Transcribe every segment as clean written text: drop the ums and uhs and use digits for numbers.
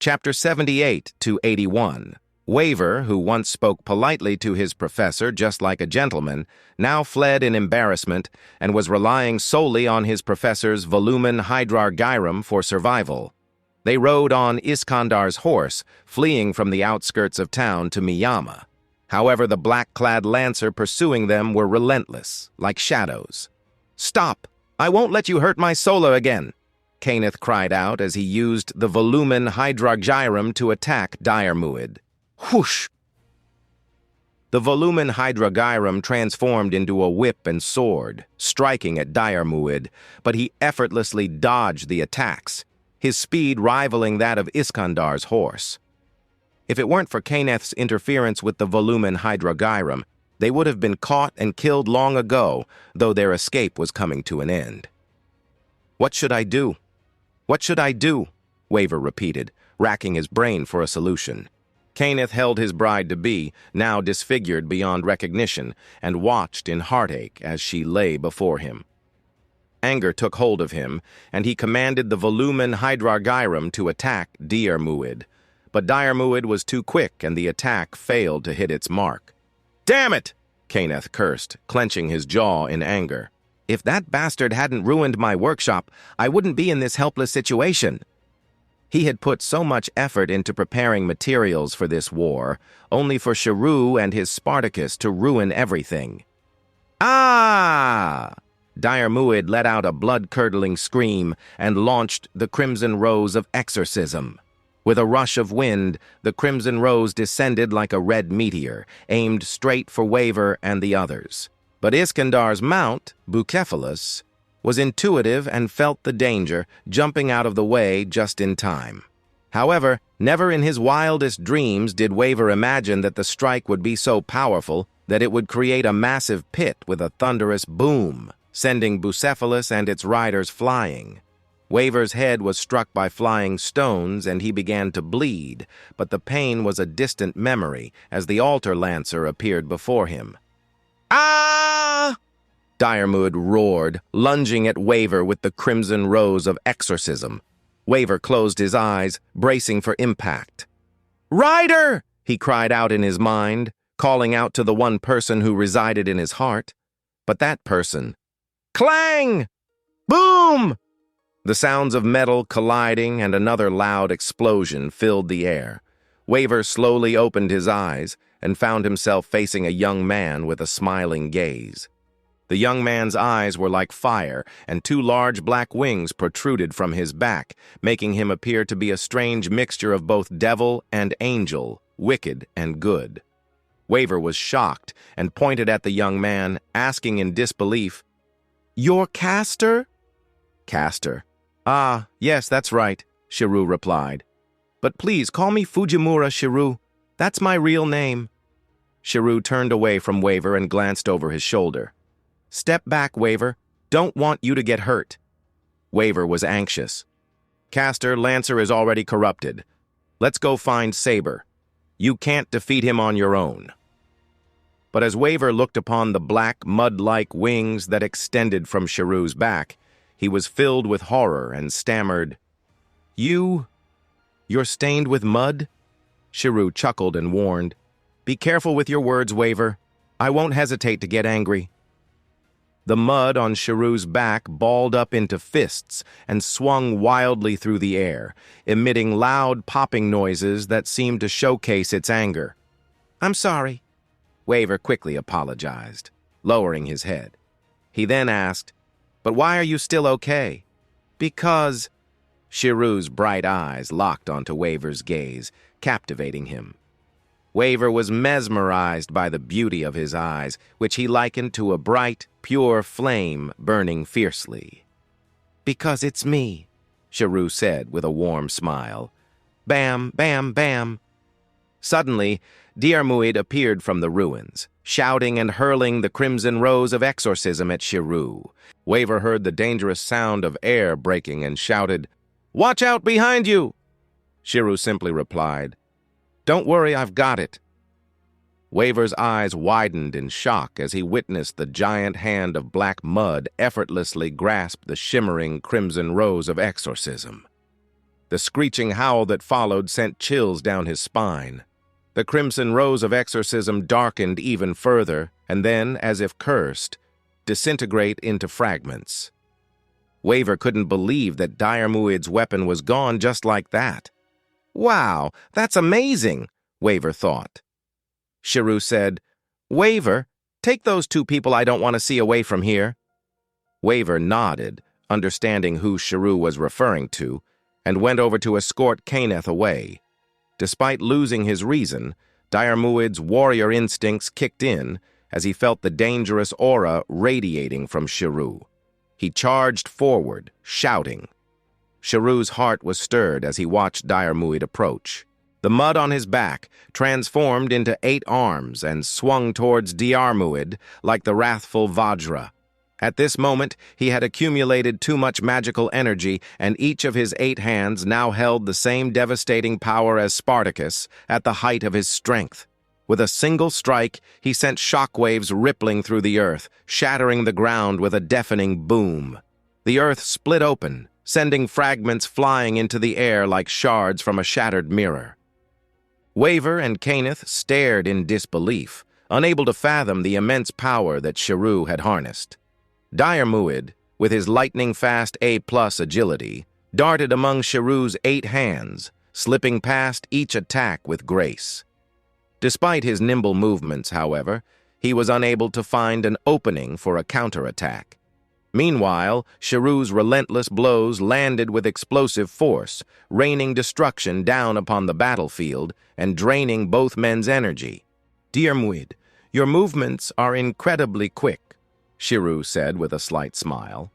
Chapter 78 to 81. Waver, who once spoke politely to his professor just like a gentleman, now fled in embarrassment and was relying solely on his professor's volumen hydrargyrum for survival. They rode on Iskandar's horse, fleeing from the outskirts of town to Miyama. However, the black-clad lancer pursuing them were relentless, like shadows. "Stop! I won't let you hurt my sola again!" Kenneth cried out as he used the volumen hydrargyrum to attack Diarmuid. Whoosh! The volumen hydrargyrum transformed into a whip and sword, striking at Diarmuid, but he effortlessly dodged the attacks, his speed rivaling that of Iskandar's horse. If it weren't for Kenneth's interference with the volumen hydrargyrum, they would have been caught and killed long ago, though their escape was coming to an end. "What should I do? What should I do?" Waver repeated, racking his brain for a solution. Kenneth held his bride-to-be, now disfigured beyond recognition, and watched in heartache as she lay before him. Anger took hold of him, and he commanded the volumen hydrargyrum to attack Diarmuid. But Diarmuid was too quick, and the attack failed to hit its mark. "Damn it!" Kenneth cursed, clenching his jaw in anger. "If that bastard hadn't ruined my workshop, I wouldn't be in this helpless situation." He had put so much effort into preparing materials for this war, only for Shirou and his Spartacus to ruin everything. "Ah!" Diarmuid let out a blood-curdling scream and launched the Crimson Rose of Exorcism. With a rush of wind, the Crimson Rose descended like a red meteor, aimed straight for Waver and the others. But Iskandar's mount, Bucephalus, was intuitive and felt the danger, jumping out of the way just in time. However, never in his wildest dreams did Waver imagine that the strike would be so powerful that it would create a massive pit with a thunderous boom, sending Bucephalus and its riders flying. Waver's head was struck by flying stones and he began to bleed, but the pain was a distant memory as the altar lancer appeared before him. "Ah!" Diarmuid roared, lunging at Waver with the Crimson Rose of Exorcism. Waver closed his eyes, bracing for impact. "Rider!" he cried out in his mind, calling out to the one person who resided in his heart. But that person... Clang! Boom! The sounds of metal colliding and another loud explosion filled the air. Waver slowly opened his eyes and found himself facing a young man with a smiling gaze. The young man's eyes were like fire, and two large black wings protruded from his back, making him appear to be a strange mixture of both devil and angel, wicked and good. Waver was shocked and pointed at the young man, asking in disbelief, "You're Caster?" "Caster. Ah, yes, that's right," Shirou replied. "But please call me Fujimura Shirou. That's my real name." Shirou turned away from Waver and glanced over his shoulder. "Step back, Waver. Don't want you to get hurt." Waver was anxious. "Caster, Lancer is already corrupted. Let's go find Saber. You can't defeat him on your own." But as Waver looked upon the black, mud-like wings that extended from Shirou's back, he was filled with horror and stammered, You're stained with mud?" Shirou chuckled and warned, "Be careful with your words, Waver. I won't hesitate to get angry." The mud on Shirou's back balled up into fists and swung wildly through the air, emitting loud popping noises that seemed to showcase its anger. "I'm sorry." Waver quickly apologized, lowering his head. He then asked, "But why are you still okay?" "Because..." Shirou's bright eyes locked onto Waver's gaze, captivating him. Waver was mesmerized by the beauty of his eyes, which he likened to a bright, pure flame burning fiercely. "Because it's me," Shirou said with a warm smile. "Bam, bam, bam." Suddenly, Diarmuid appeared from the ruins, shouting and hurling the Crimson Rose of Exorcism at Shirou. Waver heard the dangerous sound of air breaking and shouted, "Watch out behind you!" Shirou simply replied, "Don't worry, I've got it." Waver's eyes widened in shock as he witnessed the giant hand of black mud effortlessly grasp the shimmering Crimson Rose of Exorcism. The screeching howl that followed sent chills down his spine. The crimson rose of exorcism darkened even further, and then, as if cursed, disintegrate into fragments. Waver couldn't believe that Diarmuid's weapon was gone just like that. "Wow, that's amazing," Waver thought. Shirou said, "Waver, take those two people I don't want to see away from here." Waver nodded, understanding who Shirou was referring to, and went over to escort Kaneth away. Despite losing his reason, Diarmuid's warrior instincts kicked in as he felt the dangerous aura radiating from Shirou. He charged forward, shouting. Shirou's heart was stirred as he watched Diarmuid approach. The mud on his back transformed into 8 arms and swung towards Diarmuid like the wrathful Vajra. At this moment, he had accumulated too much magical energy, and each of his 8 hands now held the same devastating power as Spartacus at the height of his strength. With a single strike, he sent shockwaves rippling through the earth, shattering the ground with a deafening boom. The earth split open, sending fragments flying into the air like shards from a shattered mirror. Waver and Kaneth stared in disbelief, unable to fathom the immense power that Shirou had harnessed. Diarmuid, with his lightning-fast A+ agility, darted among Shirou's 8 hands, slipping past each attack with grace. Despite his nimble movements, however, he was unable to find an opening for a counterattack. Meanwhile, Shirou's relentless blows landed with explosive force, raining destruction down upon the battlefield and draining both men's energy. "Diarmuid, your movements are incredibly quick," Shirou said with a slight smile.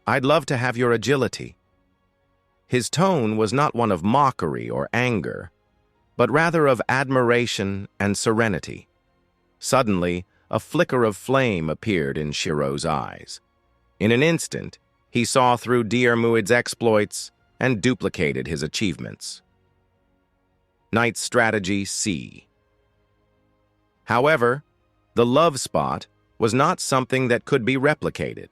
"I'd love to have your agility." His tone was not one of mockery or anger, but rather of admiration and serenity. Suddenly, a flicker of flame appeared in Shirou's eyes. In an instant, he saw through Diarmuid's exploits and duplicated his achievements. Knight's Strategy C. However, the love spot was not something that could be replicated.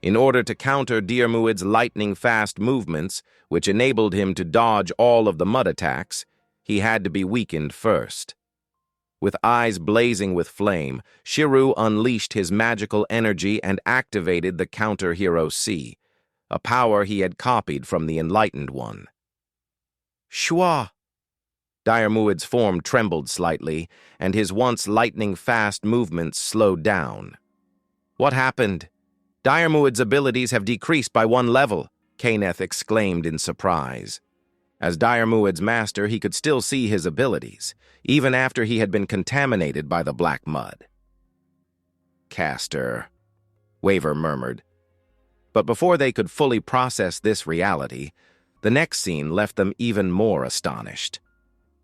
In order to counter Diarmuid's lightning-fast movements, which enabled him to dodge all of the mud attacks, he had to be weakened first. With eyes blazing with flame, Shirou unleashed his magical energy and activated the counter-hero C, a power he had copied from the Enlightened One. Shua! Diarmuid's form trembled slightly, and his once lightning-fast movements slowed down. "What happened? Diarmuid's abilities have decreased by 1 level, Kaneth exclaimed in surprise. As Diarmuid's master, he could still see his abilities, even after he had been contaminated by the black mud. "Caster," Waver murmured. But before they could fully process this reality, the next scene left them even more astonished.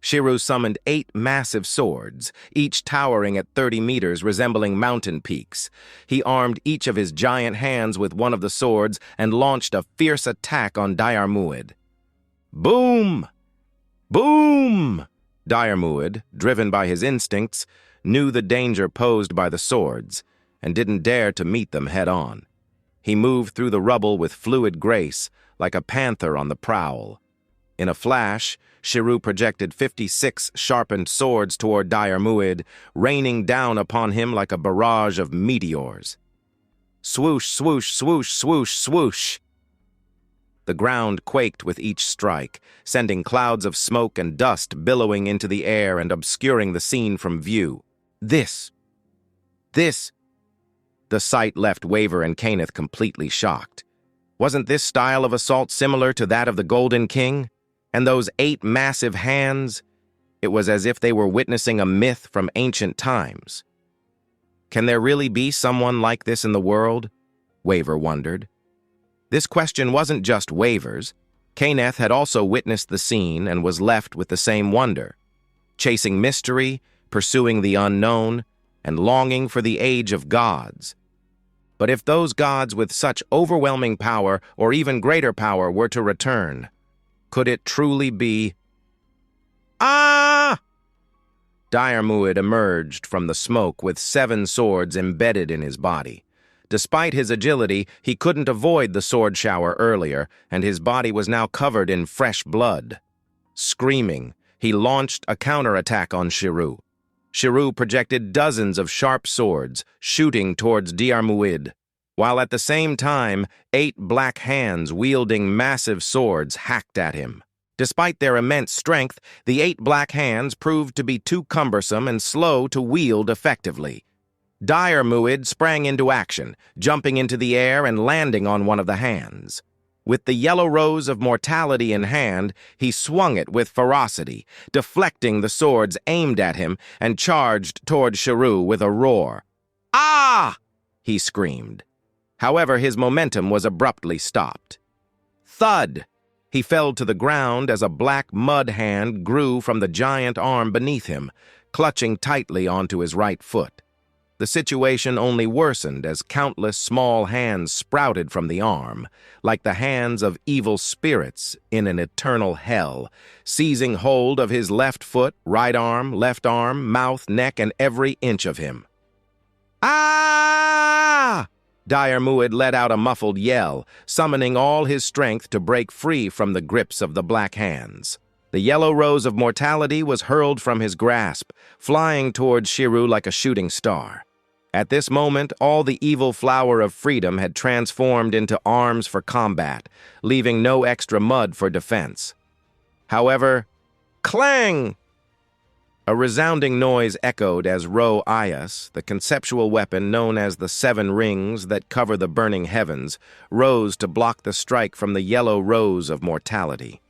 Shirou summoned 8 massive swords, each towering at 30 meters, resembling mountain peaks. He armed each of his giant hands with one of the swords and launched a fierce attack on Diarmuid. Boom! Boom! Diarmuid, driven by his instincts, knew the danger posed by the swords and didn't dare to meet them head-on. He moved through the rubble with fluid grace, like a panther on the prowl. In a flash, Shirou projected 56 sharpened swords toward Diarmuid, raining down upon him like a barrage of meteors. Swoosh, swoosh, swoosh, swoosh, swoosh! The ground quaked with each strike, sending clouds of smoke and dust billowing into the air and obscuring the scene from view. This! The sight left Waver and Kaneth completely shocked. Wasn't this style of assault similar to that of the Golden King? And those 8 massive hands? It was as if they were witnessing a myth from ancient times. Can there really be someone like this in the world? Waver wondered. This question wasn't just Waver's. Kaneth had also witnessed the scene and was left with the same wonder, chasing mystery, pursuing the unknown, and longing for the age of gods. But if those gods with such overwhelming power or even greater power were to return, could it truly be? Ah! Diarmuid emerged from the smoke with 7 swords embedded in his body. Despite his agility, he couldn't avoid the sword shower earlier, and his body was now covered in fresh blood. Screaming, he launched a counterattack on Shirou. Shirou projected dozens of sharp swords, shooting towards Diarmuid, while at the same time, 8 black hands wielding massive swords hacked at him. Despite their immense strength, the 8 black hands proved to be too cumbersome and slow to wield effectively. Diarmuid sprang into action, jumping into the air and landing on one of the hands. With the yellow rose of mortality in hand, he swung it with ferocity, deflecting the swords aimed at him and charged toward Shirou with a roar. "Ah!" he screamed. However, his momentum was abruptly stopped. Thud! He fell to the ground as a black mud hand grew from the giant arm beneath him, clutching tightly onto his right foot. The situation only worsened as countless small hands sprouted from the arm, like the hands of evil spirits in an eternal hell, seizing hold of his left foot, right arm, left arm, mouth, neck, and every inch of him. "Ah!" Diarmuid let out a muffled yell, summoning all his strength to break free from the grips of the black hands. The yellow rose of mortality was hurled from his grasp, flying towards Shirou like a shooting star. At this moment, all the evil flower of freedom had transformed into arms for combat, leaving no extra mud for defense. However, clang! A resounding noise echoed as Ro-Ias, the conceptual weapon known as the 7 rings that cover the burning heavens, rose to block the strike from the yellow rose of mortality.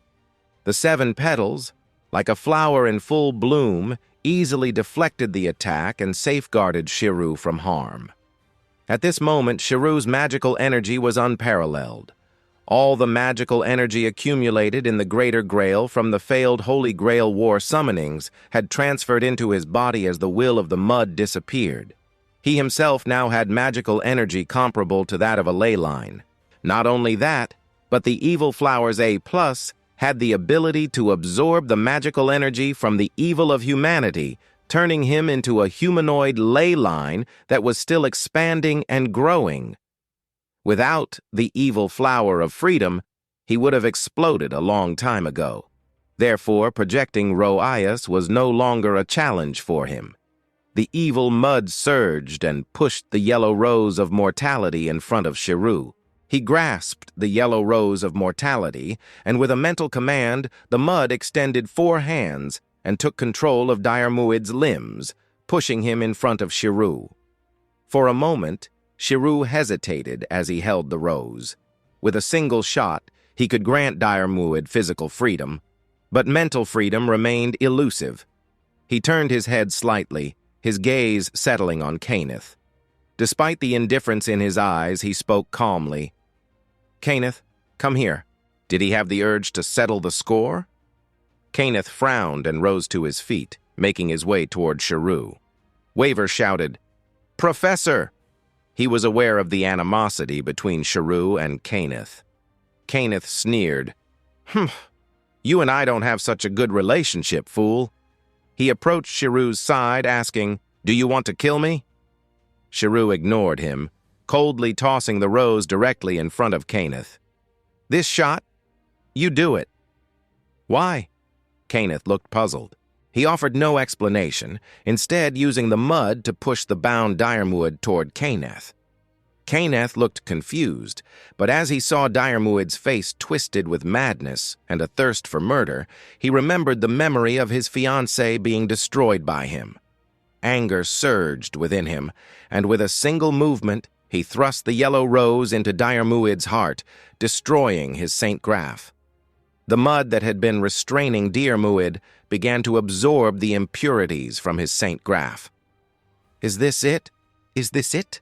The 7 petals, like a flower in full bloom, easily deflected the attack and safeguarded Shirou from harm. At this moment, Shirou's magical energy was unparalleled. All the magical energy accumulated in the Greater Grail from the failed Holy Grail War summonings had transferred into his body as the will of the mud disappeared. He himself now had magical energy comparable to that of a ley line. Not only that, but the evil flower's A+ had the ability to absorb the magical energy from the evil of humanity, turning him into a humanoid ley line that was still expanding and growing. Without the evil flower of freedom, he would have exploded a long time ago. Therefore, projecting Ro-Ias was no longer a challenge for him. The evil mud surged and pushed the yellow rose of mortality in front of Shirou. He grasped the yellow rose of mortality, and with a mental command, the mud extended 4 hands and took control of Diarmuid's limbs, pushing him in front of Shirou. For a moment, Shirou hesitated as he held the rose. With a single shot, he could grant Diarmuid physical freedom, but mental freedom remained elusive. He turned his head slightly, his gaze settling on Cainith. Despite the indifference in his eyes, he spoke calmly. "Cainith, come here." Did he have the urge to settle the score? Cainith frowned and rose to his feet, making his way toward Shirou. Waver shouted, "Professor!" He was aware of the animosity between Shirou and Cainith. Cainith sneered. You and I don't have such a good relationship, fool." He approached Shirou's side, asking, "Do you want to kill me?" Shirou ignored him, coldly tossing the rose directly in front of Cainith. "This shot? You do it." "Why?" Cainith looked puzzled. He offered no explanation, instead using the mud to push the bound Diarmuid toward Cainith. Cainith looked confused, but as he saw Diarmuid's face twisted with madness and a thirst for murder, he remembered the memory of his fiancée being destroyed by him. Anger surged within him, and with a single movement, he thrust the yellow rose into Diarmuid's heart, destroying his Saint Graph. The mud that had been restraining Diarmuid began to absorb the impurities from his Saint Graph. "Is this it? Is this it?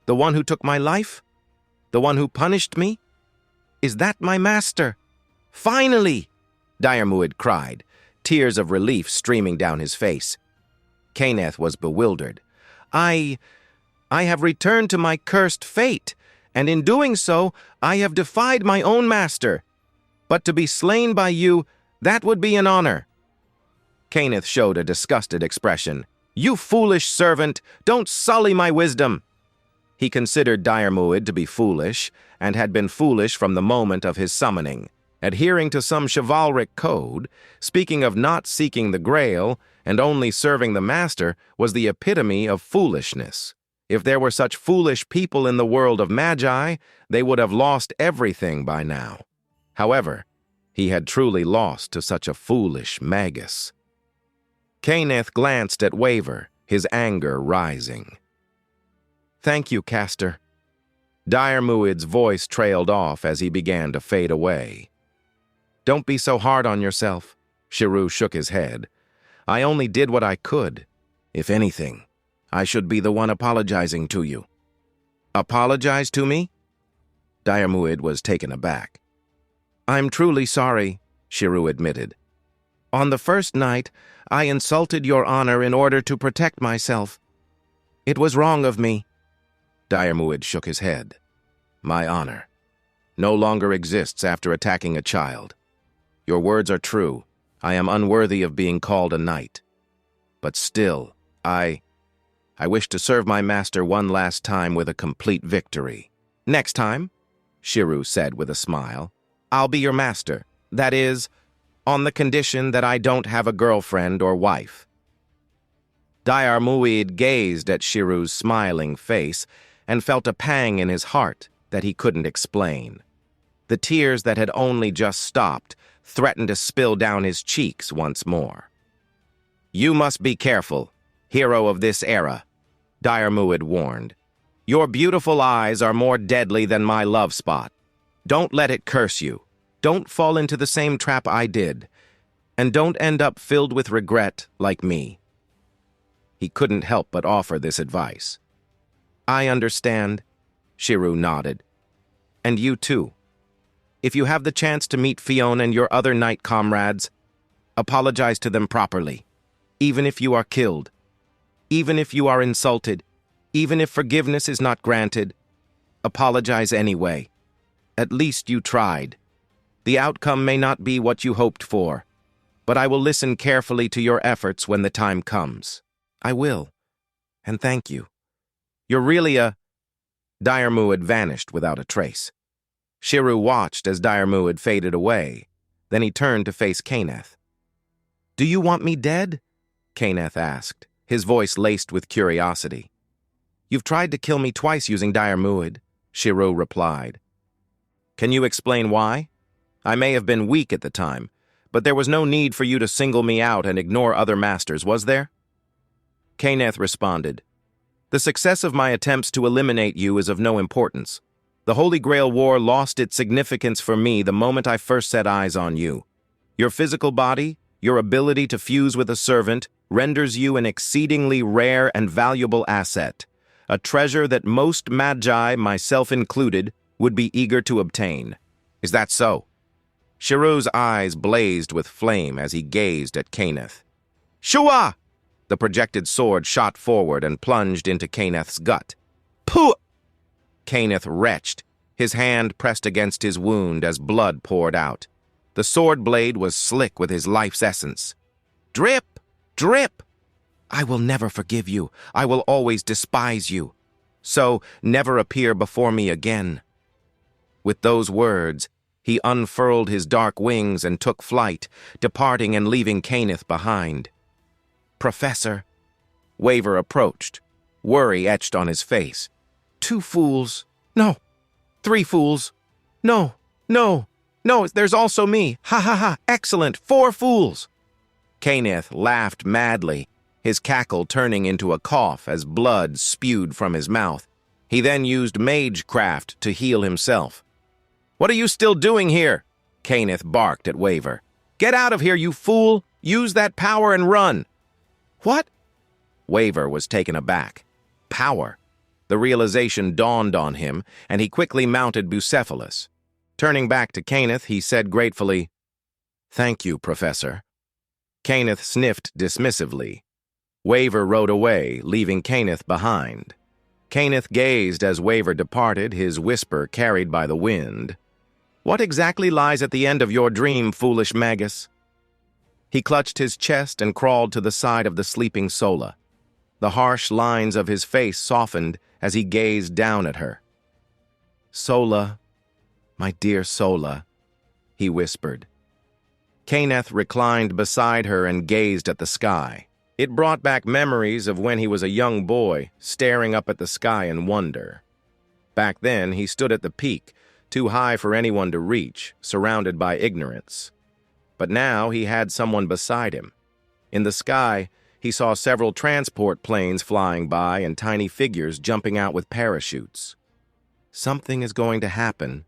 The one who took my life? The one who punished me? Is that my master? Finally!" Diarmuid cried, tears of relief streaming down his face. Cainith was bewildered. I have returned to my cursed fate, and in doing so, I have defied my own master. But to be slain by you, that would be an honor." Cainith showed a disgusted expression. "You foolish servant, don't sully my wisdom." He considered Diarmuid to be foolish, and had been foolish from the moment of his summoning, adhering to some chivalric code. Speaking of not seeking the Grail and only serving the Master was the epitome of foolishness. If there were such foolish people in the world of magi, they would have lost everything by now. However, he had truly lost to such a foolish magus. Kenneth glanced at Waver, his anger rising. "Thank you, Caster." Diarmuid's voice trailed off as he began to fade away. "Don't be so hard on yourself." Shirou shook his head. "I only did what I could. If anything, I should be the one apologizing to you." "Apologize to me?" Diarmuid was taken aback. "I'm truly sorry," Shirou admitted. "On the first night, I insulted your honor in order to protect myself. It was wrong of me." Diarmuid shook his head. "My honor no longer exists after attacking a child. Your words are true. I am unworthy of being called a knight. But still, I wish to serve my master one last time with a complete victory." "Next time," Shirou said with a smile, "I'll be your master. That is, on the condition that I don't have a girlfriend or wife." Diarmuid gazed at Shirou's smiling face and felt a pang in his heart that he couldn't explain. The tears that had only just stopped threatened to spill down his cheeks once more. "You must be careful, hero of this era," Diarmuid warned. "Your beautiful eyes are more deadly than my love spot. Don't let it curse you. Don't fall into the same trap I did. And don't end up filled with regret like me." He couldn't help but offer this advice. "I understand," Shirou nodded. "And you too. If you have the chance to meet Fiona and your other knight comrades, apologize to them properly, even if you are killed, even if you are insulted, even if forgiveness is not granted. Apologize anyway. At least you tried. The outcome may not be what you hoped for, but I will listen carefully to your efforts when the time comes." "I will, and thank you. You're really a—" Diarmuid vanished without a trace. Shirou watched as Diarmuid faded away. Then he turned to face Kenneth. "Do you want me dead?" Kenneth asked, his voice laced with curiosity. "You've tried to kill me twice using Diarmuid," Shirou replied. "Can you explain why? I may have been weak at the time, but there was no need for you to single me out and ignore other masters, was there?" Kenneth responded, "The success of my attempts to eliminate you is of no importance. The Holy Grail War lost its significance for me the moment I first set eyes on you. Your physical body, your ability to fuse with a servant, renders you an exceedingly rare and valuable asset, a treasure that most magi, myself included, would be eager to obtain. Is that so?" Shirou's eyes blazed with flame as he gazed at Kenneth. "Shua!" The projected sword shot forward and plunged into Kenneth's gut. "Pooh!" Kenneth retched, his hand pressed against his wound as blood poured out. The sword blade was slick with his life's essence. "Drip! Drip! I will never forgive you. I will always despise you. So never appear before me again." With those words, he unfurled his dark wings and took flight, departing and leaving Kenneth behind. "Professor," Waver approached, worry etched on his face. "2 fools. No. 3 fools. No, no, no, there's also me. Ha ha ha, excellent, 4 fools. Kenneth laughed madly, his cackle turning into a cough as blood spewed from his mouth. He then used Magecraft to heal himself. "What are you still doing here?" Kenneth barked at Waver. "Get out of here, you fool! Use that power and run!" "What?" Waver was taken aback. Power. The realization dawned on him, and he quickly mounted Bucephalus. Turning back to Kenneth, he said gratefully, "Thank you, Professor." Kenneth sniffed dismissively. Waver rode away, leaving Kenneth behind. Kenneth gazed as Waver departed, his whisper carried by the wind. "What exactly lies at the end of your dream, foolish magus?" He clutched his chest and crawled to the side of the sleeping Sola. The harsh lines of his face softened as he gazed down at her. "Sola, my dear Sola," he whispered. Kenneth reclined beside her and gazed at the sky. It brought back memories of when he was a young boy, staring up at the sky in wonder. Back then, he stood at the peak, too high for anyone to reach, surrounded by ignorance. But now he had someone beside him. In the sky, he saw several transport planes flying by and tiny figures jumping out with parachutes. Something is going to happen.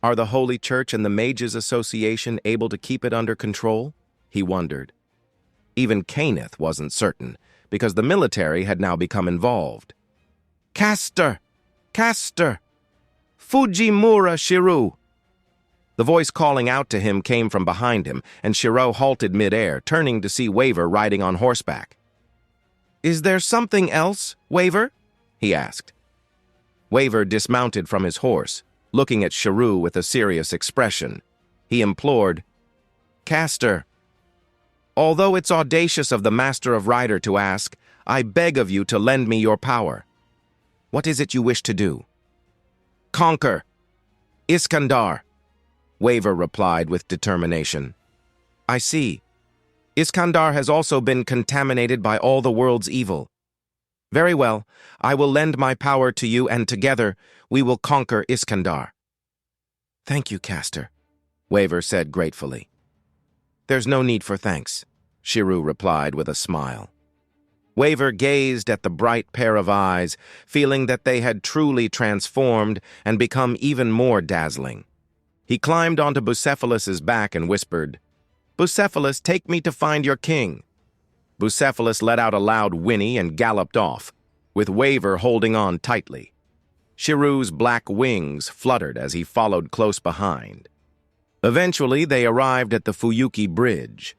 Are the Holy Church and the Mages Association able to keep it under control? He wondered. Even Kenneth wasn't certain, because the military had now become involved. "Caster! Caster! Fujimura Shirou!" The voice calling out to him came from behind him, and Shirou halted midair, turning to see Waver riding on horseback. "Is there something else, Waver?" he asked. Waver dismounted from his horse, looking at Shirou with a serious expression. He implored, "Caster, although it's audacious of the Master of Rider to ask, I beg of you to lend me your power. What is it you wish to do?" "Conquer Iskandar," Waver replied with determination. "I see. Iskandar has also been contaminated by all the world's evil. Very well, I will lend my power to you, and together we will conquer Iskandar." "Thank you, Caster," Waver said gratefully. "There's no need for thanks," Shirou replied with a smile. Waver gazed at the bright pair of eyes, feeling that they had truly transformed and become even more dazzling. He climbed onto Bucephalus's back and whispered, "Bucephalus, take me to find your king." Bucephalus let out a loud whinny and galloped off, with Waver holding on tightly. Shirou's black wings fluttered as he followed close behind. Eventually, they arrived at the Fuyuki Bridge.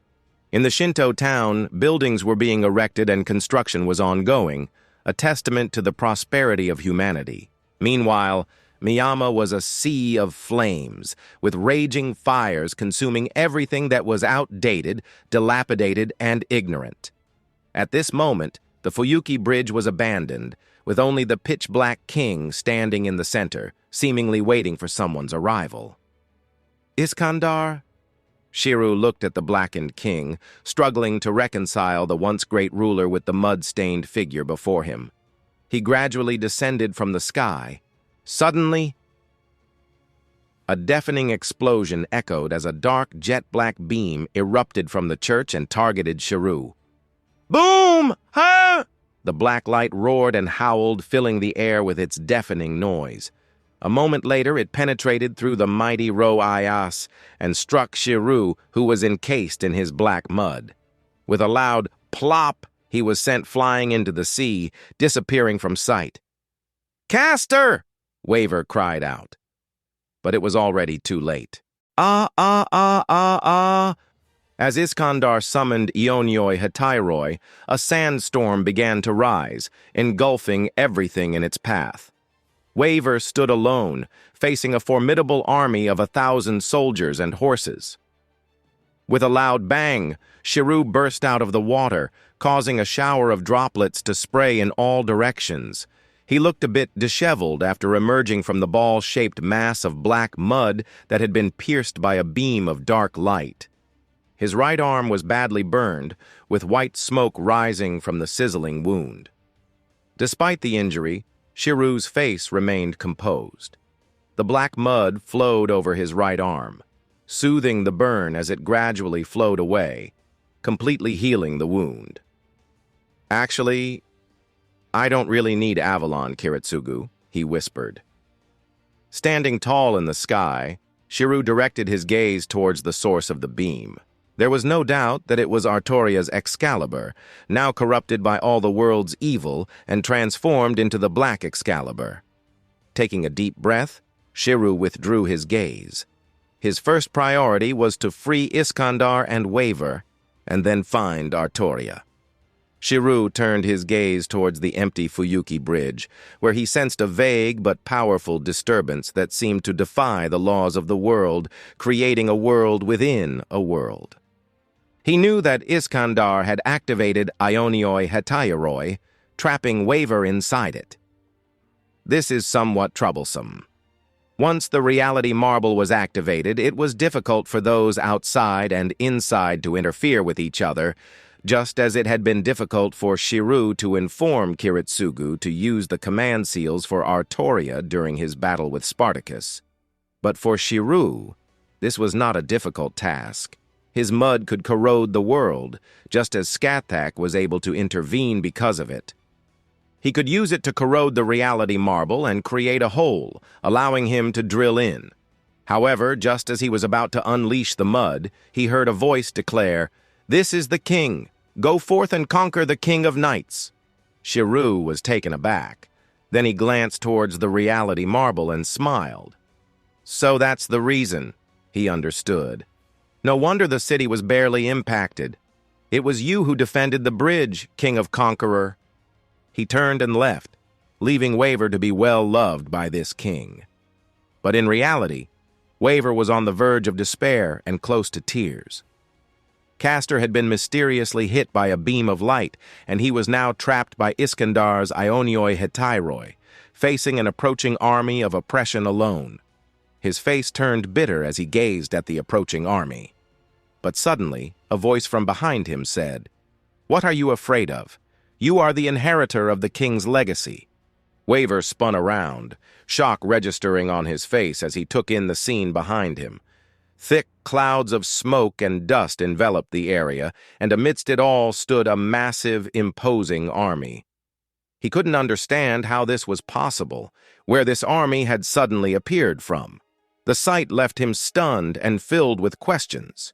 In the Shinto town, buildings were being erected and construction was ongoing, a testament to the prosperity of humanity. Meanwhile, Miyama was a sea of flames, with raging fires consuming everything that was outdated, dilapidated, and ignorant. At this moment, the Fuyuki Bridge was abandoned, with only the pitch-black king standing in the center, seemingly waiting for someone's arrival. "Iskandar?" Shirou looked at the blackened king, struggling to reconcile the once great ruler with the mud-stained figure before him. He gradually descended from the sky. Suddenly, a deafening explosion echoed as a dark jet-black beam erupted from the church and targeted Shirou. "Boom! Huh!" The black light roared and howled, filling the air with its deafening noise. A moment later, it penetrated through the mighty Ro-Ayas and struck Shirou, who was encased in his black mud. With a loud plop, he was sent flying into the sea, disappearing from sight. "Caster!" Waver cried out. But it was already too late. "Ah, ah, ah, ah, ah!" As Iskandar summoned Ionyoi Hatairoi, a sandstorm began to rise, engulfing everything in its path. Waver stood alone, facing a formidable army of 1,000 soldiers and horses. With a loud bang, Shirou burst out of the water, causing a shower of droplets to spray in all directions. He looked a bit disheveled after emerging from the ball-shaped mass of black mud that had been pierced by a beam of dark light. His right arm was badly burned, with white smoke rising from the sizzling wound. Despite the injury, Shirou's face remained composed. The black mud flowed over his right arm, soothing the burn as it gradually flowed away, completely healing the wound. "Actually, I don't really need Avalon, Kiritsugu," he whispered. Standing tall in the sky, Shirou directed his gaze towards the source of the beam. There was no doubt that it was Artoria's Excalibur, now corrupted by all the world's evil and transformed into the Black Excalibur. Taking a deep breath, Shirou withdrew his gaze. His first priority was to free Iskandar and Waver, and then find Artoria. Shirou turned his gaze towards the empty Fuyuki Bridge, where he sensed a vague but powerful disturbance that seemed to defy the laws of the world, creating a world within a world. He knew that Iskandar had activated Ionyoi Hatairoi, trapping Waver inside it. This is somewhat troublesome. Once the reality marble was activated, it was difficult for those outside and inside to interfere with each other, just as it had been difficult for Shirou to inform Kiritsugu to use the command seals for Artoria during his battle with Spartacus. But for Shirou, this was not a difficult task. His mud could corrode the world, just as Scathach was able to intervene because of it. He could use it to corrode the reality marble and create a hole, allowing him to drill in. However, just as he was about to unleash the mud, he heard a voice declare, "This is the king. Go forth and conquer the king of knights." Shirou was taken aback. Then he glanced towards the reality marble and smiled. So that's the reason, he understood. No wonder the city was barely impacted. It was you who defended the bridge, King of Conqueror. He turned and left, leaving Waver to be well loved by this king. But in reality, Waver was on the verge of despair and close to tears. Castor had been mysteriously hit by a beam of light, and he was now trapped by Iskandar's Ionioi Hetairoi, facing an approaching army of oppression alone. His face turned bitter as he gazed at the approaching army. But suddenly, a voice from behind him said, "What are you afraid of? You are the inheritor of the king's legacy." Waver spun around, shock registering on his face as he took in the scene behind him. Thick clouds of smoke and dust enveloped the area, and amidst it all stood a massive, imposing army. He couldn't understand how this was possible, where this army had suddenly appeared from. The sight left him stunned and filled with questions.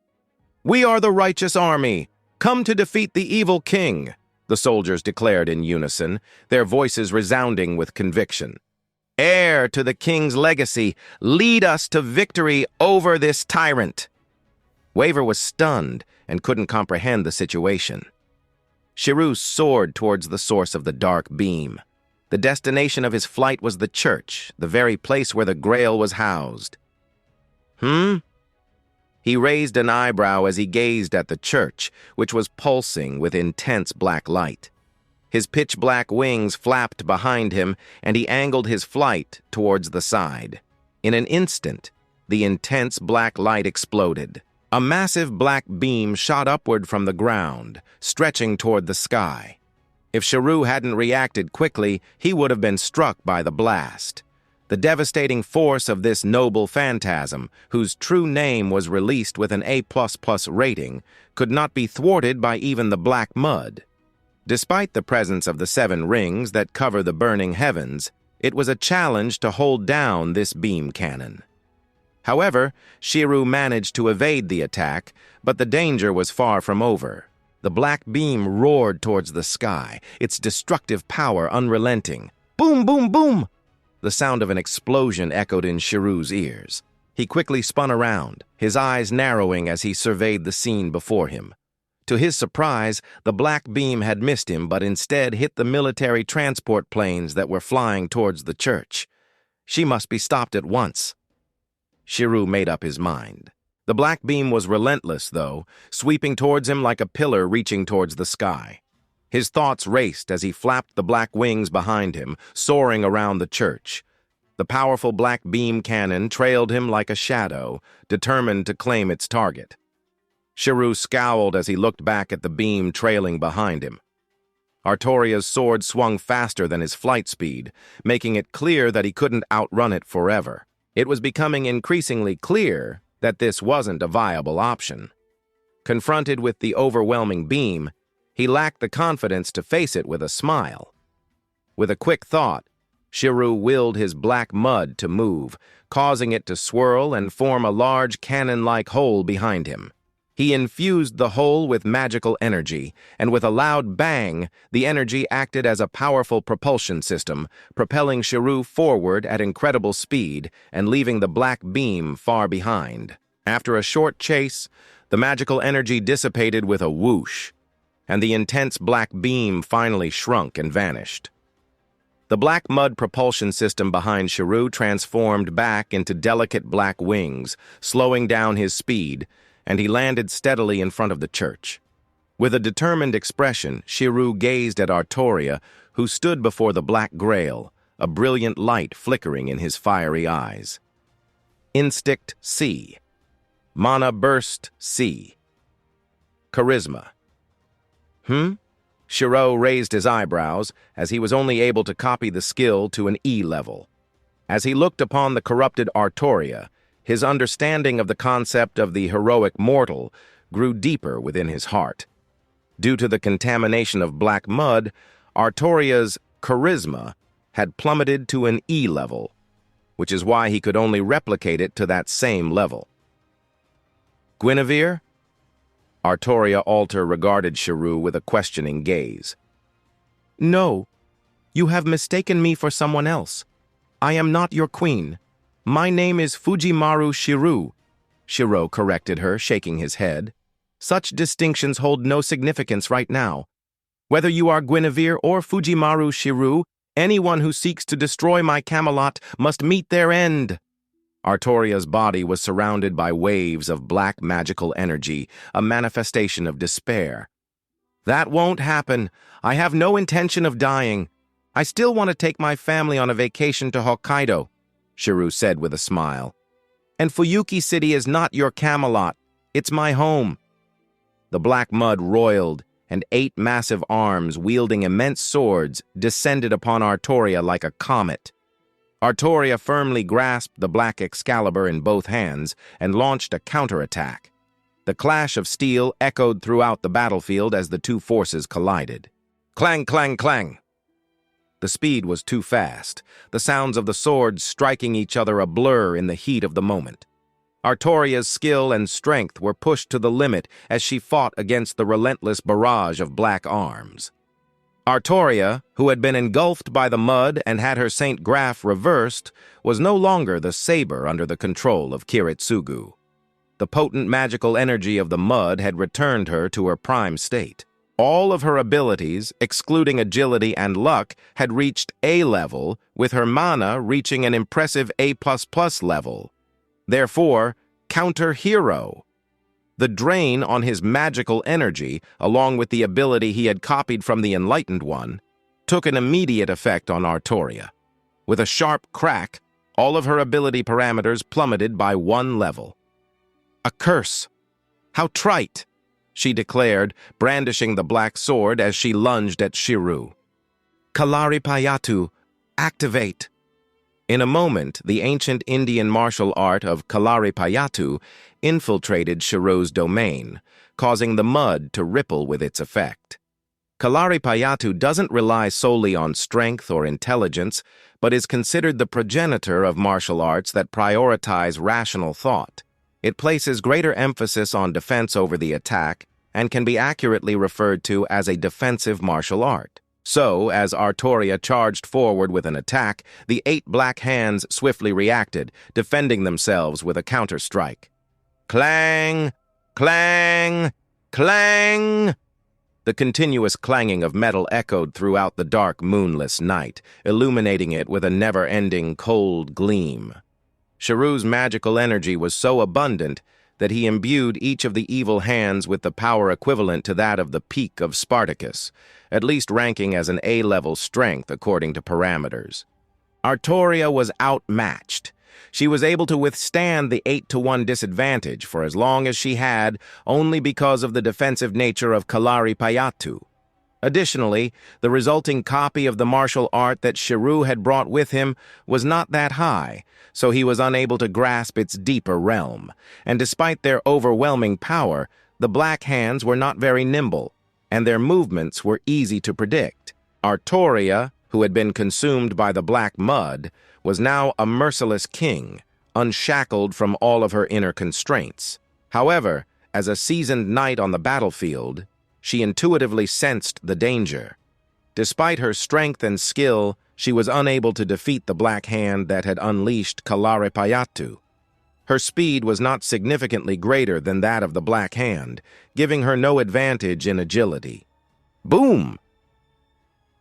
"We are the righteous army, come to defeat the evil king," the soldiers declared in unison, their voices resounding with conviction. "Heir to the king's legacy, lead us to victory over this tyrant." Waver was stunned and couldn't comprehend the situation. Shirou soared towards the source of the dark beam. The destination of his flight was the church, the very place where the Grail was housed. He raised an eyebrow as he gazed at the church, which was pulsing with intense black light. His pitch-black wings flapped behind him, and he angled his flight towards the side. In an instant, the intense black light exploded. A massive black beam shot upward from the ground, stretching toward the sky. If Shirou hadn't reacted quickly, he would have been struck by the blast. The devastating force of this noble phantasm, whose true name was released with an A++ rating, could not be thwarted by even the black mud. Despite the presence of the 7 rings that cover the burning heavens, it was a challenge to hold down this beam cannon. However, Shirou managed to evade the attack, but the danger was far from over. The black beam roared towards the sky, its destructive power unrelenting. Boom, boom, boom! The sound of an explosion echoed in Shirou's ears. He quickly spun around, his eyes narrowing as he surveyed the scene before him. To his surprise, the black beam had missed him but instead hit the military transport planes that were flying towards the church. She must be stopped at once. Shirou made up his mind. The black beam was relentless, though, sweeping towards him like a pillar reaching towards the sky. His thoughts raced as he flapped the black wings behind him, soaring around the church. The powerful black beam cannon trailed him like a shadow, determined to claim its target. Shirou scowled as he looked back at the beam trailing behind him. Artoria's sword swung faster than his flight speed, making it clear that he couldn't outrun it forever. It was becoming increasingly clear that this wasn't a viable option. Confronted with the overwhelming beam, he lacked the confidence to face it with a smile. With a quick thought, Shirou willed his black mud to move, causing it to swirl and form a large cannon-like hole behind him. He infused the hole with magical energy, and with a loud bang, the energy acted as a powerful propulsion system, propelling Shirou forward at incredible speed and leaving the black beam far behind. After a short chase, the magical energy dissipated with a whoosh, and the intense black beam finally shrunk and vanished. The black mud propulsion system behind Shirou transformed back into delicate black wings, slowing down his speed, and he landed steadily in front of the church. With a determined expression, Shirou gazed at Artoria, who stood before the Black Grail, a brilliant light flickering in his fiery eyes. Instinct C. Mana Burst C. Charisma. Shirou raised his eyebrows, as he was only able to copy the skill to an E level. As he looked upon the corrupted Artoria, his understanding of the concept of the heroic mortal grew deeper within his heart. Due to the contamination of black mud, Artoria's charisma had plummeted to an E level, which is why he could only replicate it to that same level. Guinevere? Artoria Alter regarded Shirou with a questioning gaze. No, you have mistaken me for someone else. I am not your queen. My name is Fujimaru Shirou. Shirou corrected her, shaking his head. Such distinctions hold no significance right now. Whether you are Guinevere or Fujimaru Shirou, anyone who seeks to destroy my Camelot must meet their end. Artoria's body was surrounded by waves of black magical energy, a manifestation of despair. That won't happen. I have no intention of dying. I still want to take my family on a vacation to Hokkaido, Shirou said with a smile. And Fuyuki City is not your Camelot. It's my home. The black mud roiled, and 8 massive arms wielding immense swords descended upon Artoria like a comet. Artoria firmly grasped the black Excalibur in both hands and launched a counterattack. The clash of steel echoed throughout the battlefield as the two forces collided. Clang, clang, clang! The speed was too fast, the sounds of the swords striking each other a blur in the heat of the moment. Artoria's skill and strength were pushed to the limit as she fought against the relentless barrage of black arms. Artoria, who had been engulfed by the mud and had her Saint Graph reversed, was no longer the saber under the control of Kiritsugu. The potent magical energy of the mud had returned her to her prime state. All of her abilities, excluding agility and luck, had reached A level, with her mana reaching an impressive A++ level. Therefore, counter hero. The drain on his magical energy, along with the ability he had copied from the Enlightened One, took an immediate effect on Artoria. With a sharp crack, all of her ability parameters plummeted by 1 level. A curse! How trite! She declared, brandishing the black sword as she lunged at Shirou. Kalaripayattu, activate! In a moment, the ancient Indian martial art of Kalaripayattu infiltrated Shirou's domain, causing the mud to ripple with its effect. Kalaripayattu doesn't rely solely on strength or intelligence, but is considered the progenitor of martial arts that prioritize rational thought. It places greater emphasis on defense over the attack and can be accurately referred to as a defensive martial art. So, as Artoria charged forward with an attack, the 8 black hands swiftly reacted, defending themselves with a counter-strike. Clang! Clang! Clang! The continuous clanging of metal echoed throughout the dark, moonless night, illuminating it with a never-ending cold gleam. Shirou's magical energy was so abundant that he imbued each of the evil hands with the power equivalent to that of the peak of Spartacus, at least ranking as an A-level strength according to parameters. Artoria was outmatched. She was able to withstand the 8-to-1 disadvantage for as long as she had, only because of the defensive nature of Kalaripayattu. Additionally, the resulting copy of the martial art that Shirou had brought with him was not that high, so he was unable to grasp its deeper realm. And despite their overwhelming power, the black hands were not very nimble, and their movements were easy to predict. Artoria, who had been consumed by the black mud, was now a merciless king, unshackled from all of her inner constraints. However, as a seasoned knight on the battlefield, she intuitively sensed the danger. Despite her strength and skill, she was unable to defeat the black hand that had unleashed Kalaripayattu. Her speed was not significantly greater than that of the black hand, giving her no advantage in agility. Boom!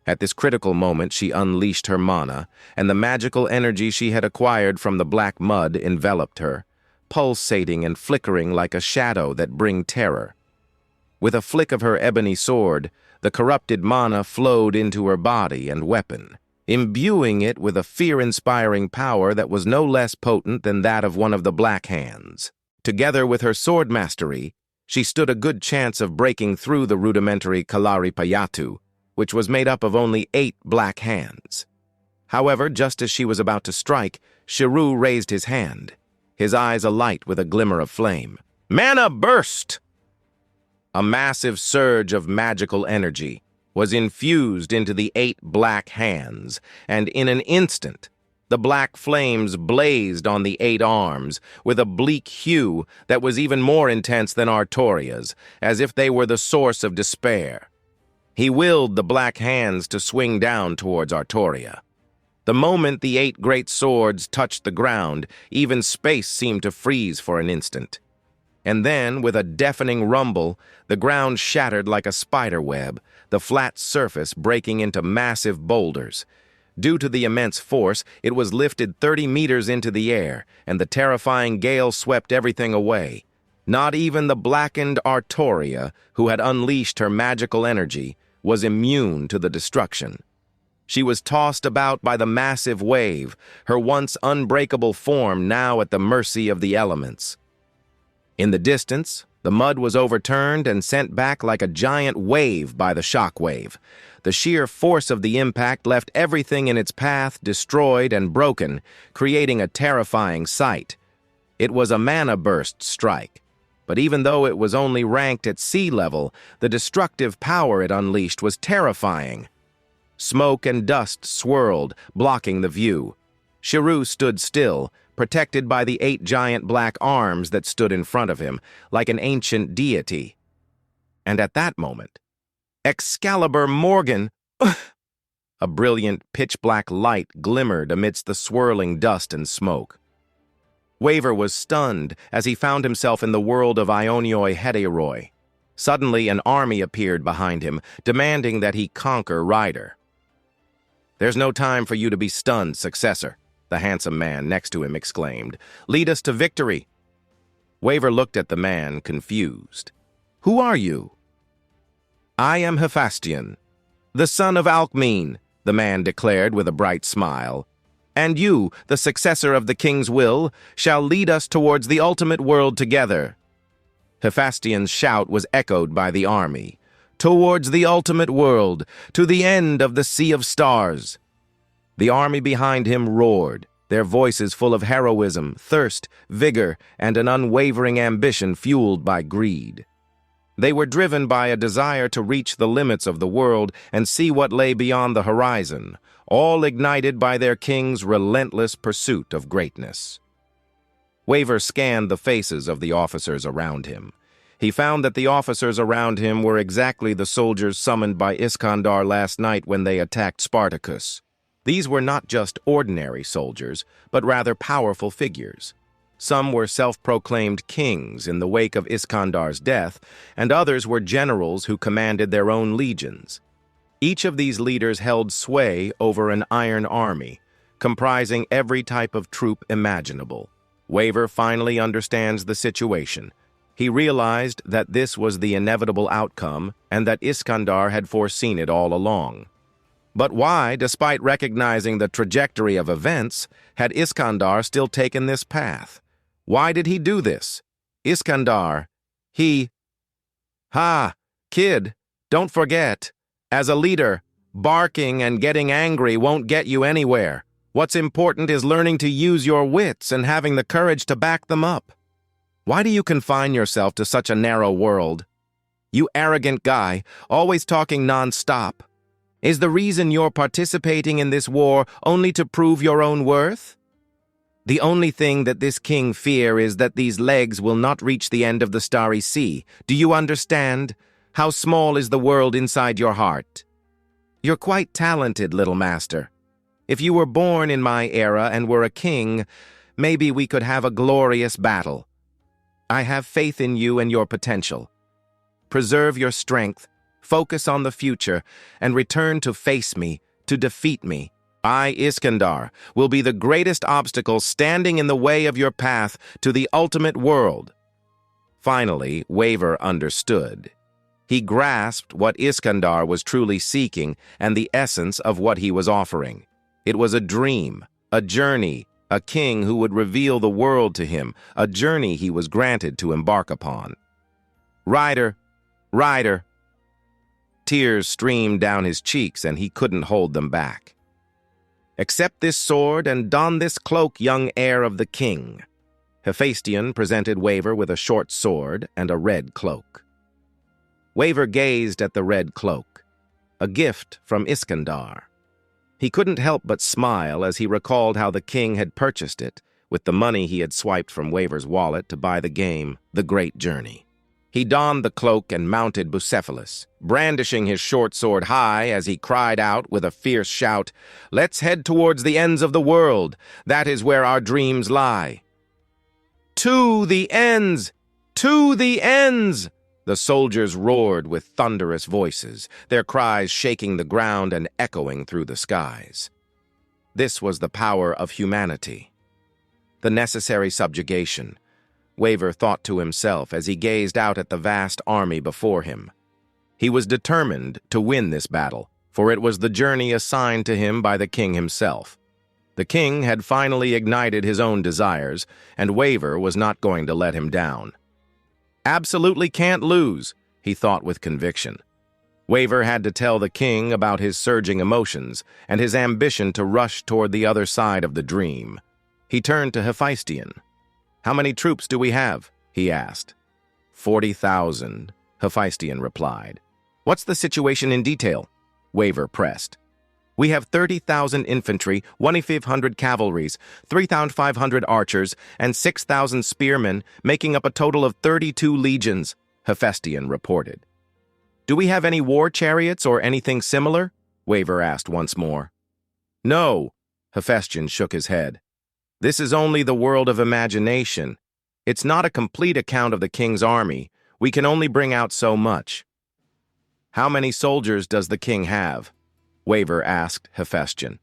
At this critical moment, she unleashed her mana, and the magical energy she had acquired from the black mud enveloped her, pulsating and flickering like a shadow that bring terror. With a flick of her ebony sword, the corrupted mana flowed into her body and weapon, imbuing it with a fear-inspiring power that was no less potent than that of one of the Black Hands. Together with her sword mastery, she stood a good chance of breaking through the rudimentary Kalari Payatu, which was made up of only 8 Black Hands. However, just as she was about to strike, Shirou raised his hand, his eyes alight with a glimmer of flame. Mana burst! A massive surge of magical energy was infused into the 8 Black Hands, and in an instant, the black flames blazed on the 8 arms with a bleak hue that was even more intense than Artoria's, as if they were the source of despair. He willed the Black Hands to swing down towards Artoria. The moment the 8 great swords touched the ground, even space seemed to freeze for an instant. And then, with a deafening rumble, the ground shattered like a spider web, the flat surface breaking into massive boulders. Due to the immense force, it was lifted 30 meters into the air, and the terrifying gale swept everything away. Not even the blackened Artoria, who had unleashed her magical energy, was immune to the destruction. She was tossed about by the massive wave, her once unbreakable form now at the mercy of the elements. In the distance, the mud was overturned and sent back like a giant wave by the shockwave. The sheer force of the impact left everything in its path destroyed and broken, creating a terrifying sight. It was a mana burst strike, but even though it was only ranked at sea level, the destructive power it unleashed was terrifying. Smoke and dust swirled, blocking the view. Shirou stood still, protected by the 8 giant black arms that stood in front of him, like an ancient deity. And at that moment, Excalibur Morgan! A brilliant, pitch-black light glimmered amidst the swirling dust and smoke. Waver was stunned as he found himself in the world of Ionioi Heteroi. Suddenly, an army appeared behind him, demanding that he conquer Ryder. "There's no time for you to be stunned, successor," the handsome man next to him exclaimed. "Lead us to victory." Waver looked at the man, confused. "Who are you?" "I am Hephaestion, the son of Alcmene," the man declared with a bright smile. "And you, the successor of the king's will, shall lead us towards the ultimate world together." Hephaestion's shout was echoed by the army. "Towards the ultimate world, to the end of the sea of stars." The army behind him roared, their voices full of heroism, thirst, vigor, and an unwavering ambition fueled by greed. They were driven by a desire to reach the limits of the world and see what lay beyond the horizon, all ignited by their king's relentless pursuit of greatness. Waver scanned the faces of the officers around him. He found that the officers around him were exactly the soldiers summoned by Iskandar last night when they attacked Spartacus. These were not just ordinary soldiers, but rather powerful figures. Some were self-proclaimed kings in the wake of Iskandar's death, and others were generals who commanded their own legions. Each of these leaders held sway over an iron army, comprising every type of troop imaginable. Waver finally understands the situation. He realized that this was the inevitable outcome and that Iskandar had foreseen it all along. But why, despite recognizing the trajectory of events, had Iskandar still taken this path? Why did he do this? Iskandar, kid, don't forget, as a leader, barking and getting angry won't get you anywhere. What's important is learning to use your wits and having the courage to back them up. Why do you confine yourself to such a narrow world? You arrogant guy, always talking non-stop. Is the reason you're participating in this war only to prove your own worth? The only thing that this king fear is that these legs will not reach the end of the starry sea. Do you understand? How small is the world inside your heart? You're quite talented, little master. If you were born in my era and were a king, maybe we could have a glorious battle. I have faith in you and your potential. Preserve your strength, focus on the future, and return to face me, to defeat me. I, Iskandar, will be the greatest obstacle standing in the way of your path to the ultimate world. Finally, Waver understood. He grasped what Iskandar was truly seeking and the essence of what he was offering. It was a dream, a journey, a king who would reveal the world to him, a journey he was granted to embark upon. "Rider, rider!" Tears streamed down his cheeks, and he couldn't hold them back. "Accept this sword and don this cloak, young heir of the king." Hephaestion presented Waver with a short sword and a red cloak. Waver gazed at the red cloak, a gift from Iskandar. He couldn't help but smile as he recalled how the king had purchased it with the money he had swiped from Waver's wallet to buy the game, The Great Journey. He donned the cloak and mounted Bucephalus, brandishing his short sword high as he cried out with a fierce shout, "Let's head towards the ends of the world. That is where our dreams lie." "To the ends! To the ends!" The soldiers roared with thunderous voices, their cries shaking the ground and echoing through the skies. This was the power of humanity. The necessary subjugation, Waver thought to himself as he gazed out at the vast army before him. He was determined to win this battle, for it was the journey assigned to him by the king himself. The king had finally ignited his own desires, and Waver was not going to let him down. "Absolutely can't lose," he thought with conviction. Waver had to tell the king about his surging emotions and his ambition to rush toward the other side of the dream. He turned to Hephaestion. "How many troops do we have?" he asked. 40,000, Hephaestion replied. "What's the situation in detail?" Waver pressed. "We have 30,000 infantry, 2,500 cavalries, 3,500 archers, and 6,000 spearmen, making up a total of 32 legions," Hephaestion reported. "Do we have any war chariots or anything similar?" Waver asked once more. "No," Hephaestion shook his head. "This is only the world of imagination. It's not a complete account of the king's army. We can only bring out so much." "How many soldiers does the king have?" Waver asked Hephaestion.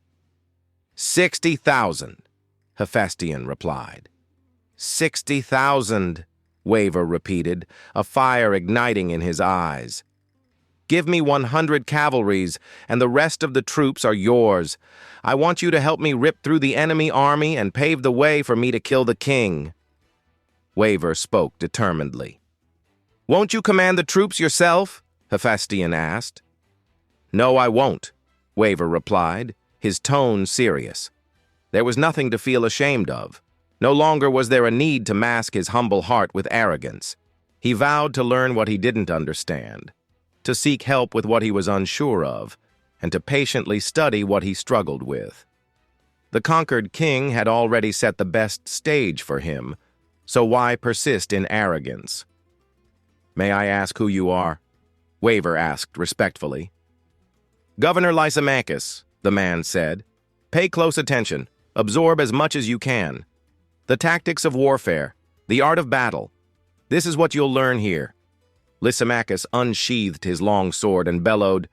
60,000, Hephaestion replied. 60,000, Waver repeated, a fire igniting in his eyes. "Give me 100 cavalries, and the rest of the troops are yours. I want you to help me rip through the enemy army and pave the way for me to kill the king." Waver spoke determinedly. "Won't you command the troops yourself?" Hephaestion asked. "No, I won't," Waver replied, his tone serious. There was nothing to feel ashamed of. No longer was there a need to mask his humble heart with arrogance. He vowed to learn what he didn't understand, to seek help with what he was unsure of, and to patiently study what he struggled with. The conquered king had already set the best stage for him, so why persist in arrogance? "May I ask who you are?" Waver asked respectfully. "Governor Lysimachus," the man said. "Pay close attention. Absorb as much as you can. The tactics of warfare, the art of battle. This is what you'll learn here." Lysimachus unsheathed his long sword and bellowed,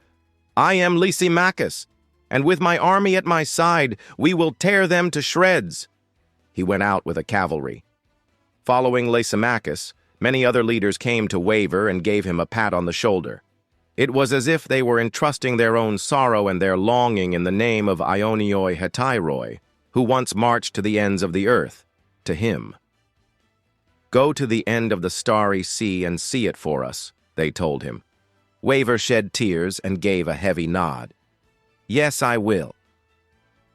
"I am Lysimachus, and with my army at my side, we will tear them to shreds." He went out with a cavalry. Following Lysimachus, many other leaders came to Waver and gave him a pat on the shoulder. It was as if they were entrusting their own sorrow and their longing in the name of Ionioi Hetairoi, who once marched to the ends of the earth, to him. "Go to the end of the starry sea and see it for us," they told him. Waver shed tears and gave a heavy nod. "Yes, I will."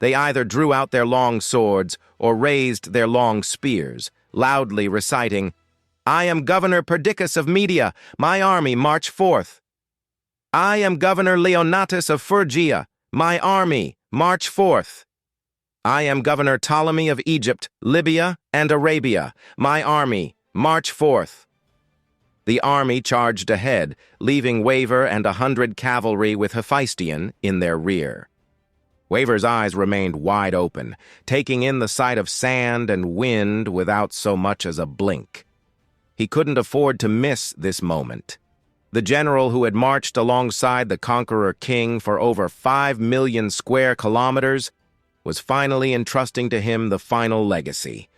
They either drew out their long swords or raised their long spears, loudly reciting, "I am Governor Perdiccas of Media, my army march forth." "I am Governor Leonatus of Phrygia, my army march forth." "I am Governor Ptolemy of Egypt, Libya, and Arabia, my army march forth." The army charged ahead, leaving Waver and 100 cavalry with Hephaestion in their rear. Waver's eyes remained wide open, taking in the sight of sand and wind without so much as a blink. He couldn't afford to miss this moment. The general who had marched alongside the conqueror king for over 5 million square kilometers was finally entrusting to him the final legacy.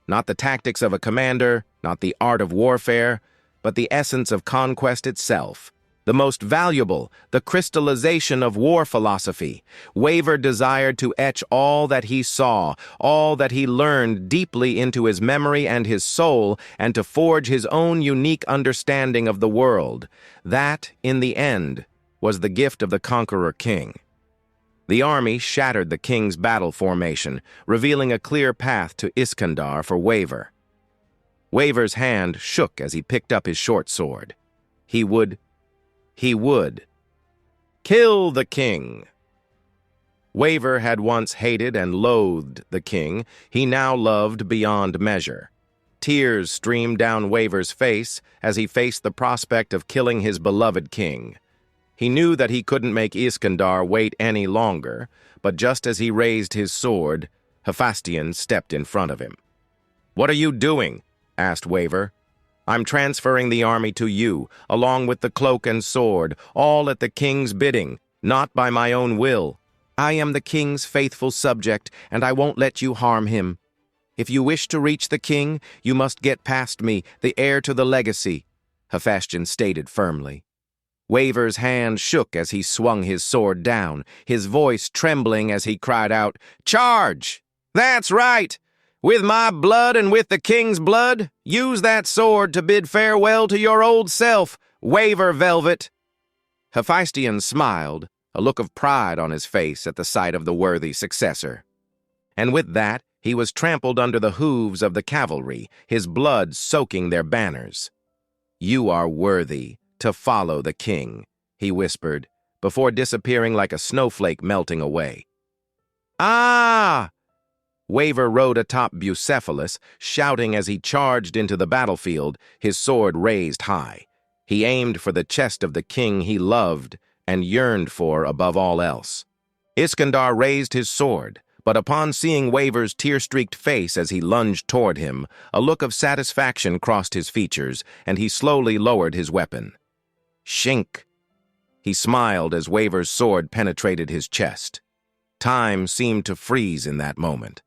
Not the tactics of a commander, not the art of warfare, but the essence of conquest itself, the most valuable, the crystallization of war philosophy. Waver desired to etch all that he saw, all that he learned deeply into his memory and his soul, and to forge his own unique understanding of the world. That, in the end, was the gift of the Conqueror King. The army shattered the king's battle formation, revealing a clear path to Iskandar for Waver. Waver's hand shook as he picked up his short sword. He would kill the king. Waver had once hated and loathed the king. He now loved beyond measure. Tears streamed down Waver's face as he faced the prospect of killing his beloved king. He knew that he couldn't make Iskandar wait any longer, but just as he raised his sword, Hephaestion stepped in front of him. "What are you doing?" asked Waver. "I'm transferring the army to you, along with the cloak and sword, all at the king's bidding, not by my own will. I am the king's faithful subject, and I won't let you harm him. If you wish to reach the king, you must get past me, the heir to the legacy," Hephaestion stated firmly. Waver's hand shook as he swung his sword down, his voice trembling as he cried out, "Charge! That's right! With my blood and with the king's blood, use that sword to bid farewell to your old self, Waver Velvet." Hephaestion smiled, a look of pride on his face at the sight of the worthy successor. And with that, he was trampled under the hooves of the cavalry, his blood soaking their banners. "You are worthy to follow the king," he whispered, before disappearing like a snowflake melting away. "Ah!" Waver rode atop Bucephalus, shouting as he charged into the battlefield, his sword raised high. He aimed for the chest of the king he loved and yearned for above all else. Iskandar raised his sword, but upon seeing Waver's tear-streaked face as he lunged toward him, a look of satisfaction crossed his features, and he slowly lowered his weapon. "Shink!" He smiled as Waver's sword penetrated his chest. Time seemed to freeze in that moment.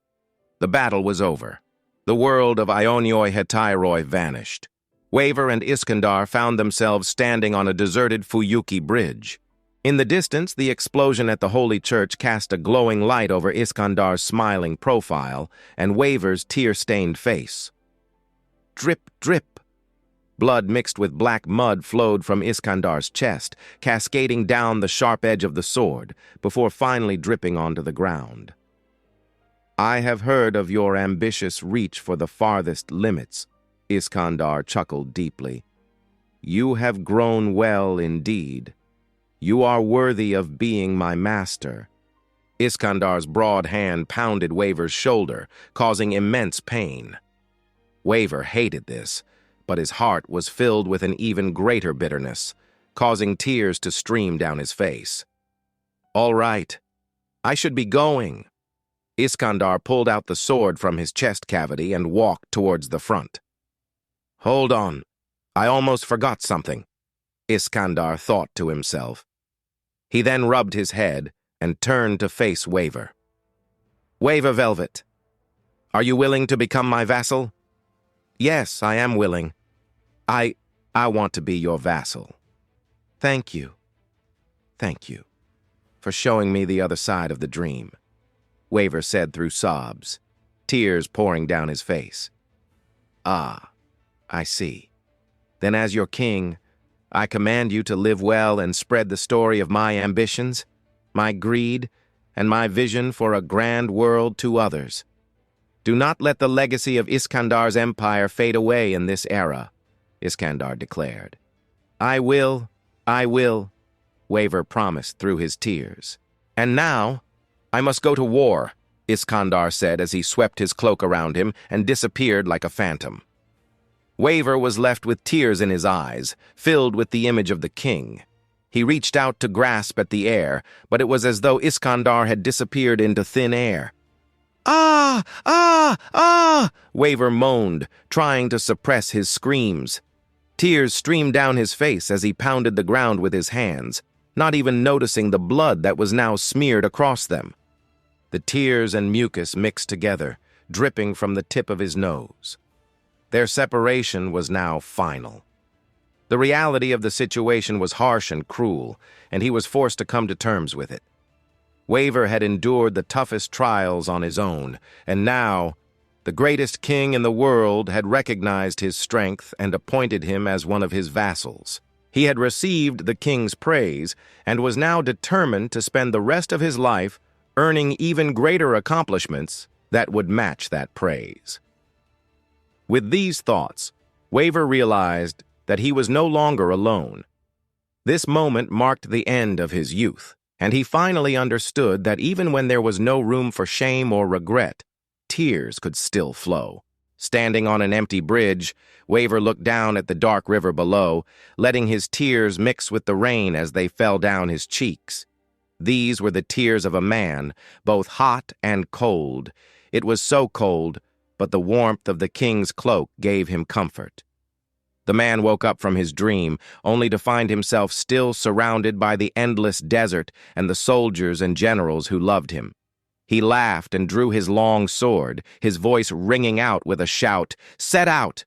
The battle was over. The world of Ionioi Hetairoi vanished. Waver and Iskandar found themselves standing on a deserted Fuyuki bridge. In the distance, the explosion at the Holy Church cast a glowing light over Iskandar's smiling profile and Waver's tear-stained face. Drip, drip. Blood mixed with black mud flowed from Iskandar's chest, cascading down the sharp edge of the sword, before finally dripping onto the ground. "I have heard of your ambitious reach for the farthest limits," Iskandar chuckled deeply. "You have grown well indeed. You are worthy of being my master." Iskandar's broad hand pounded Waver's shoulder, causing immense pain. Waver hated this, but his heart was filled with an even greater bitterness, causing tears to stream down his face. "All right, I should be going." Iskandar pulled out the sword from his chest cavity and walked towards the front. "Hold on, I almost forgot something," Iskandar thought to himself. He then rubbed his head and turned to face Waver. "Waver Velvet, are you willing to become my vassal?" "Yes, I am willing. I want to be your vassal." Thank you for showing me the other side of the dream," Waver said through sobs, tears pouring down his face. "Ah, I see. Then as your king, I command you to live well and spread the story of my ambitions, my greed, and my vision for a grand world to others. Do not let the legacy of Iskandar's empire fade away in this era," Iskandar declared. I will, Waver promised through his tears. "And now, I must go to war," Iskandar said as he swept his cloak around him and disappeared like a phantom. Waver was left with tears in his eyes, filled with the image of the king. He reached out to grasp at the air, but it was as though Iskandar had disappeared into thin air. "Ah! Ah! Ah!" Waver moaned, trying to suppress his screams. Tears streamed down his face as he pounded the ground with his hands, not even noticing the blood that was now smeared across them. The tears and mucus mixed together, dripping from the tip of his nose. Their separation was now final. The reality of the situation was harsh and cruel, and he was forced to come to terms with it. Waver had endured the toughest trials on his own, and now, the greatest king in the world had recognized his strength and appointed him as one of his vassals. He had received the king's praise and was now determined to spend the rest of his life earning even greater accomplishments that would match that praise. With these thoughts, Waver realized that he was no longer alone. This moment marked the end of his youth, and he finally understood that even when there was no room for shame or regret, tears could still flow. Standing on an empty bridge, Waver looked down at the dark river below, letting his tears mix with the rain as they fell down his cheeks. These were the tears of a man, both hot and cold. It was so cold, but the warmth of the king's cloak gave him comfort. The man woke up from his dream, only to find himself still surrounded by the endless desert and the soldiers and generals who loved him. He laughed and drew his long sword, his voice ringing out with a shout, "Set out!